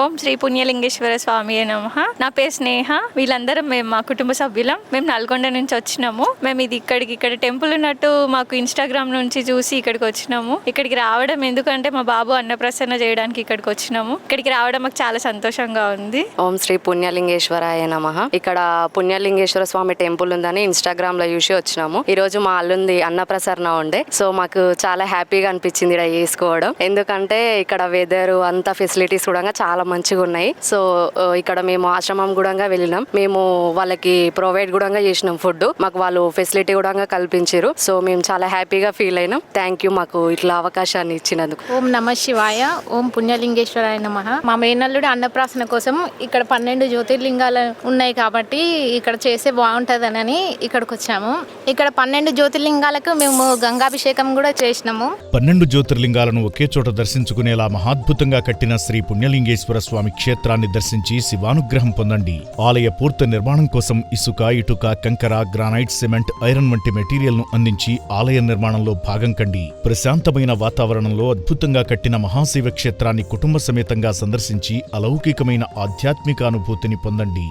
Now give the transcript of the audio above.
ఓం శ్రీ పుణ్యలింగేశ్వర స్వామి నమః. నా పేరు స్నేహ. వీళ్ళందరం మేము మా కుటుంబ సభ్యులం. మేము నల్గొండ నుంచి వచ్చినాము. మేము ఇక్కడ టెంపుల్ ఉన్నట్టు మాకు ఇన్స్టాగ్రామ్ నుంచి చూసి ఇక్కడికి వచ్చినాము. ఇక్కడికి రావడం ఎందుకంటే మా బాబు అన్నప్రసన్న చేయడానికి ఇక్కడికి వచ్చినాము. ఇక్కడికి రావడం మాకు చాలా సంతోషంగా ఉంది. ఓం శ్రీ పుణ్యలింగేశ్వరాయ నమః. ఇక్కడ పుణ్యలింగేశ్వర స్వామి టెంపుల్ ఉందని ఇన్స్టాగ్రామ్ లో చూసి వచ్చినాము. ఈ రోజు మా అల్లుంది అన్నప్రసరణ ఉండే, సో మాకు చాలా హ్యాపీగా అనిపించింది ఇక్కడ చేసుకోవడం. ఎందుకంటే ఇక్కడ వెదర్ అంతా ఫెసిలిటీస్ కూడా చాలా మంచిగా ఉన్నాయి. సో ఇక్కడ మేము ఆశ్రమం కూడా వెళ్ళినాం. మేము వాళ్ళకి ప్రొవైడ్ కూడా చేసినాం ఫుడ్. మాకు వాళ్ళు ఫెసిలిటీ కూడా కల్పించారు. సో మేము చాలా హ్యాపీగా ఫీల్ అయినాం. థ్యాంక్ యూ మాకు ఇట్లా అవకాశాన్ని ఇచ్చినందుకు. ఓం నమ శివాయ. ఓం పుణ్యలింగేశ్వరాయ నమః. మా మేనల్లుడి అన్నప్రాసన కోసం ఇక్కడ 12 జ్యోతిర్లింగాలు ఉన్నాయి కాబట్టి ఇక్కడ చేస్తే బాగుంటుందని ఇక్కడికి వచ్చాము. ఇక్కడ 12 జ్యోతిర్లింగాలకు మేము గంగాభిషేకం కూడా చేసినాము. 12 జ్యోతిర్లింగాలను ఒకే చోట దర్శించుకునేలా మహాద్భుతంగా కట్టిన శ్రీ పుణ్యలింగేశ్వర స్వామి క్షేత్రాన్ని దర్శించి శివానుగ్రహం పొందండి. ఆలయ పూర్తి నిర్మాణం కోసం ఇసుక, ఇటుక, కంకర, గ్రానైట్, సిమెంట్, ఐరన్ వంటి మెటీరియల్ ను అందించి ఆలయ నిర్మాణంలో భాగం కండి. ప్రశాంతమైన వాతావరణంలో అద్భుతంగా కట్టిన మహాశివ క్షేత్రాన్ని కుటుంబ సమేతంగా సందర్శించి అలౌకికమైన ఆధ్యాత్మిక అనుభూతిని పొందండి.